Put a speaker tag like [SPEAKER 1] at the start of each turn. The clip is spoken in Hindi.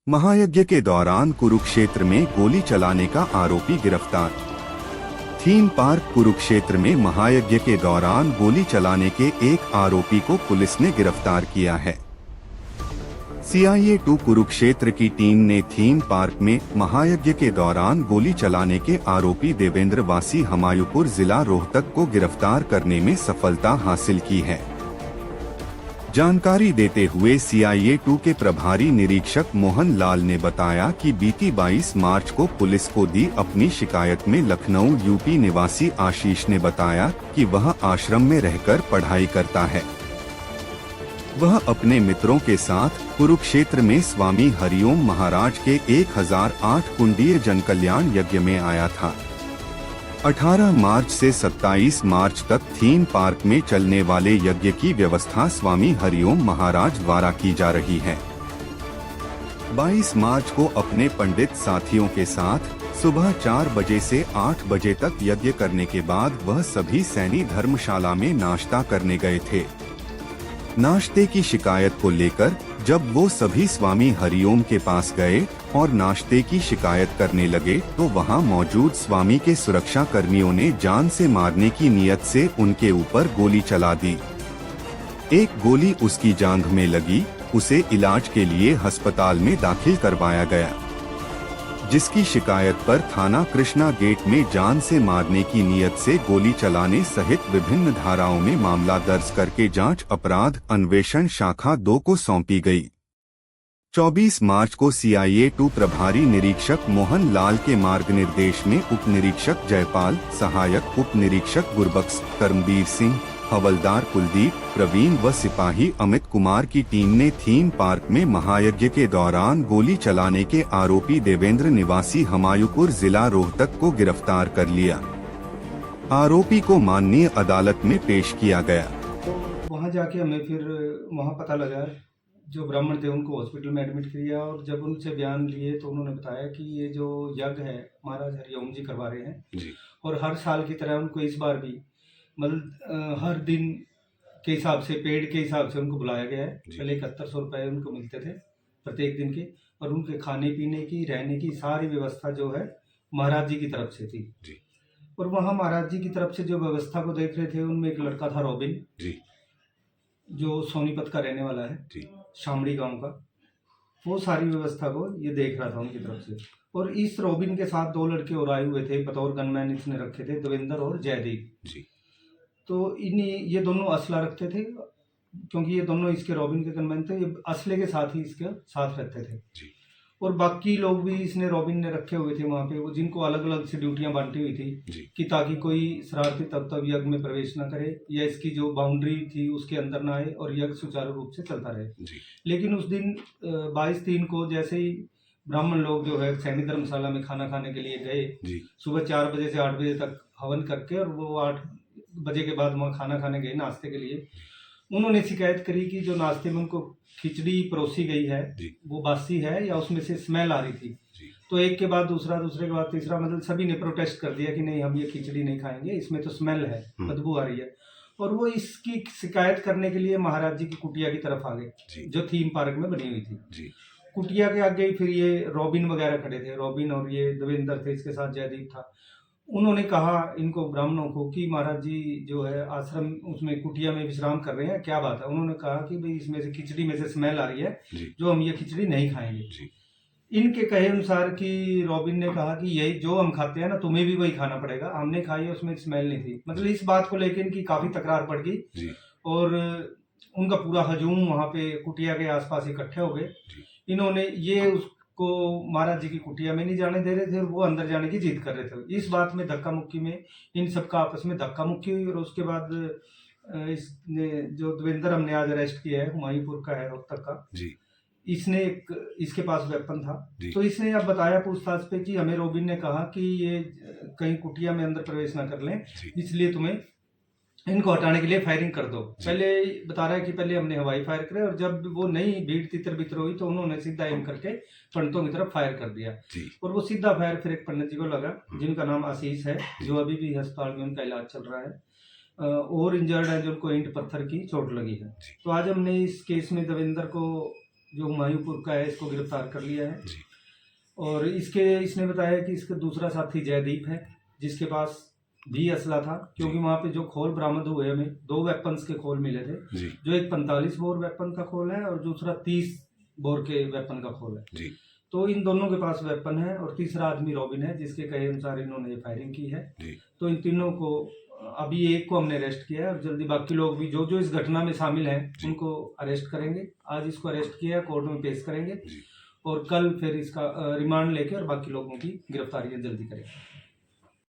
[SPEAKER 1] महायज्ञ के दौरान कुरुक्षेत्र में गोली चलाने का आरोपी गिरफ्तार। थीम पार्क कुरुक्षेत्र में महायज्ञ के दौरान गोली चलाने के एक आरोपी को पुलिस ने गिरफ्तार किया है। CIA 2 कुरुक्षेत्र की टीम ने थीम पार्क में महायज्ञ के दौरान गोली चलाने के आरोपी देवेंद्र वासी हमायूपुर जिला रोहतक को गिरफ्तार करने में सफलता हासिल की है। जानकारी देते हुए CIA 2 के प्रभारी निरीक्षक मोहन लाल ने बताया कि बीती 22 मार्च को पुलिस को दी अपनी शिकायत में लखनऊ यूपी निवासी आशीष ने बताया कि वह आश्रम में रहकर पढ़ाई करता है। वह अपने मित्रों के साथ कुरुक्षेत्र में स्वामी हरिओम महाराज के 1008 कुंडीय जनकल्याण यज्ञ में आया था। 18 मार्च से 27 मार्च तक थीम पार्क में चलने वाले यज्ञ की व्यवस्था स्वामी हरिओम महाराज द्वारा की जा रही है। 22 मार्च को अपने पंडित साथियों के साथ सुबह 4 बजे से 8 बजे तक यज्ञ करने के बाद वह सभी सैनी धर्मशाला में नाश्ता करने गए थे। नाश्ते की शिकायत को लेकर जब वो सभी स्वामी हरिओम के पास गए और नाश्ते की शिकायत करने लगे तो वहां मौजूद स्वामी के सुरक्षा कर्मियों ने जान से मारने की नियत से उनके ऊपर गोली चला दी। एक गोली उसकी जांघ में लगी, उसे इलाज के लिए अस्पताल में दाखिल करवाया गया, जिसकी शिकायत पर थाना कृष्णा गेट में जान से मारने की नियत से गोली चलाने सहित विभिन्न धाराओं में मामला दर्ज करके जांच अपराध अन्वेषण शाखा 2 को सौंपी गई। 24 मार्च को CIA 2 प्रभारी निरीक्षक मोहन लाल के मार्गनिर्देश में उप निरीक्षक जयपाल, सहायक उप निरीक्षक गुरबख्श, कर्मवीर सिंह, हवलदार कुलदीप, प्रवीण व सिपाही अमित कुमार की टीम ने थीम पार्क में महायज्ञ के दौरान गोली चलाने के आरोपी देवेंद्र निवासी हमायूपुर जिला रोहतक को गिरफ्तार कर लिया। आरोपी को माननीय अदालत में पेश किया गया।
[SPEAKER 2] तो वहां जाके हमें फिर वहां पता लगा, जो ब्राह्मण थे उनको हॉस्पिटल में एडमिट किया और जब उनसे बयान लिए तो उन्होंने बताया कि ये जो यज्ञ है महाराज हरिओम जी करवा रहे हैं
[SPEAKER 3] जी।
[SPEAKER 2] और हर साल की तरह उनको इस बार भी मतलब हर दिन के हिसाब से, पेड के हिसाब से उनको बुलाया गया है। पहले 7100 रुपये उनको मिलते थे प्रत्येक दिन के, और उनके खाने पीने की, रहने की सारी व्यवस्था जो है महाराज जी की तरफ से थी
[SPEAKER 3] जी।
[SPEAKER 2] और वहाँ महाराज जी की तरफ से जो व्यवस्था को देख रहे थे उनमें एक लड़का था रॉबिन
[SPEAKER 3] जी,
[SPEAKER 2] जो सोनीपत का रहने वाला है
[SPEAKER 3] जी।
[SPEAKER 2] शामड़ी गांव का। वो सारी व्यवस्था को ये देख रहा था उनकी तरफ से। और इस रॉबिन के साथ 2 लड़के और आए हुए थे बतौर गनमैन, इसने रखे थे देवेंद्र और जयदीप
[SPEAKER 3] जी।
[SPEAKER 2] तो ये दोनों असला रखते थे, क्योंकि ये दोनों इसके रॉबिन के गनमैन थे, ये असले के साथ ही इसके साथ रहते थे
[SPEAKER 3] जी।
[SPEAKER 2] और बाकी लोग भी इसने रॉबिन ने रखे हुए थे वहाँ पे, वो जिनको अलग अलग से ड्यूटियां बांटी हुई थी
[SPEAKER 3] जी।
[SPEAKER 2] कि ताकि कोई शरारती तब यज्ञ में प्रवेश ना करे या इसकी जो बाउंड्री थी उसके अंदर ना आए और यज्ञ सुचारू रूप से चलता रहे
[SPEAKER 3] जी।
[SPEAKER 2] लेकिन उस दिन 22/3 को जैसे ही ब्राह्मण लोग जो है सैनी धर्मशाला में खाना खाने के लिए गए, सुबह 4 बजे से 8 बजे तक हवन करके, और वो 8 बजे के बाद वहाँ खाना खाने गए नाश्ते के लिए। उन्होंने शिकायत करी कि जो नाश्ते में उनको खिचड़ी परोसी गई है वो बासी है या उसमें से स्मेल आ रही थी। तो एक के बाद दूसरा, दूसरे के बाद तीसरा, मतलब सभी ने प्रोटेस्ट कर दिया कि नहीं, हम ये खिचड़ी नहीं खाएंगे, इसमें तो स्मेल है, बदबू आ रही है। और वो इसकी शिकायत करने के लिए महाराज जी की कुटिया की तरफ आ गए जो थीम पार्क में बनी हुई थी। कुटिया के आगे फिर ये रॉबिन वगैरह खड़े थे, रॉबिन और ये देवेंद्र थे, इसके साथ जयदीप था। उन्होंने कहा इनको ब्राह्मणों को कि महाराज जी जो है आश्रम उसमें कुटिया में विश्राम कर रहे हैं, क्या बात है। उन्होंने कहा कि भाई इसमें से खिचड़ी में से स्मेल आ रही है, जो हम ये खिचड़ी नहीं खाएंगे। इनके कहे अनुसार कि रॉबिन ने कहा कि यही जो हम खाते हैं ना, तुम्हें भी वही खाना पड़ेगा, हमने खाई उसमें स्मेल नहीं थी। मतलब इस बात को लेकर इनकी काफी तकरार बढ़ गई और उनका पूरा हजूम वहां पे कुटिया के आसपास इकट्ठे हो गए। इन्होंने ये को महाराज जी की कुटिया में नहीं जाने दे रहे थे और वो अंदर जाने की जिद कर रहे थे। इस बात में धक्का मुक्की में इन सबका आपस में धक्का मुक्की हुई और उसके बाद इसने जो देवेंद्र हमने आज अरेस्ट किया है, हुमायूंपुर का है, रोहतक का जी, इसने इसके पास वेपन था। तो इसने अब बताया पूछताछ पे कि हमें रॉबिन ने कहा कि ये कहीं कुटिया में अंदर प्रवेश ना कर लें, इसलिए तुम्हें इनको हटाने के लिए फायरिंग कर दो। पहले बता रहा है कि पहले हमने हवाई फायर करे और जब वो नहीं भीड़ तितर बितर हुई तो उन्होंने सीधा एम करके पंडितों की तरफ फायर कर दिया और वो सीधा फायर फिर एक पंडित जी को लगा जिनका नाम आशीष है, जो अभी भी अस्पताल में उनका इलाज चल रहा है और इंजर्ड है, जो उनको ईंट पत्थर की चोट लगी है। तो आज हमने इस केस में देवेंद्र को जो हुमायूंपुर का है, इसको गिरफ्तार कर लिया है।
[SPEAKER 3] जी।
[SPEAKER 2] और इसने बताया कि इसका दूसरा साथी जयदीप है, जिसके पास भी असला था, क्योंकि वहाँ पे जो खोल बरामद हुए हमें 2 वेपन्स के खोल मिले थे,
[SPEAKER 3] जी।
[SPEAKER 2] जो एक 45 बोर वेपन का खोल है और दूसरा 30 बोर के वेपन का खोल है।
[SPEAKER 3] जी।
[SPEAKER 2] तो इन दोनों के पास वेपन है और तीसरा आदमी रॉबिन है, जिसके कहे अनुसार इन्होंने ये फायरिंग की है।
[SPEAKER 3] जी।
[SPEAKER 2] तो इन तीनों को अभी एक को हमने अरेस्ट किया है और जल्दी बाकी लोग भी जो जो इस घटना में शामिल हैं
[SPEAKER 3] जी।
[SPEAKER 2] उनको अरेस्ट करेंगे। आज इसको अरेस्ट किया है, कोर्ट में पेश करेंगे
[SPEAKER 3] जी।
[SPEAKER 2] और कल फिर इसका रिमांड लेके और बाकी लोगों की गिरफ्तारियां जल्दी करेंगे।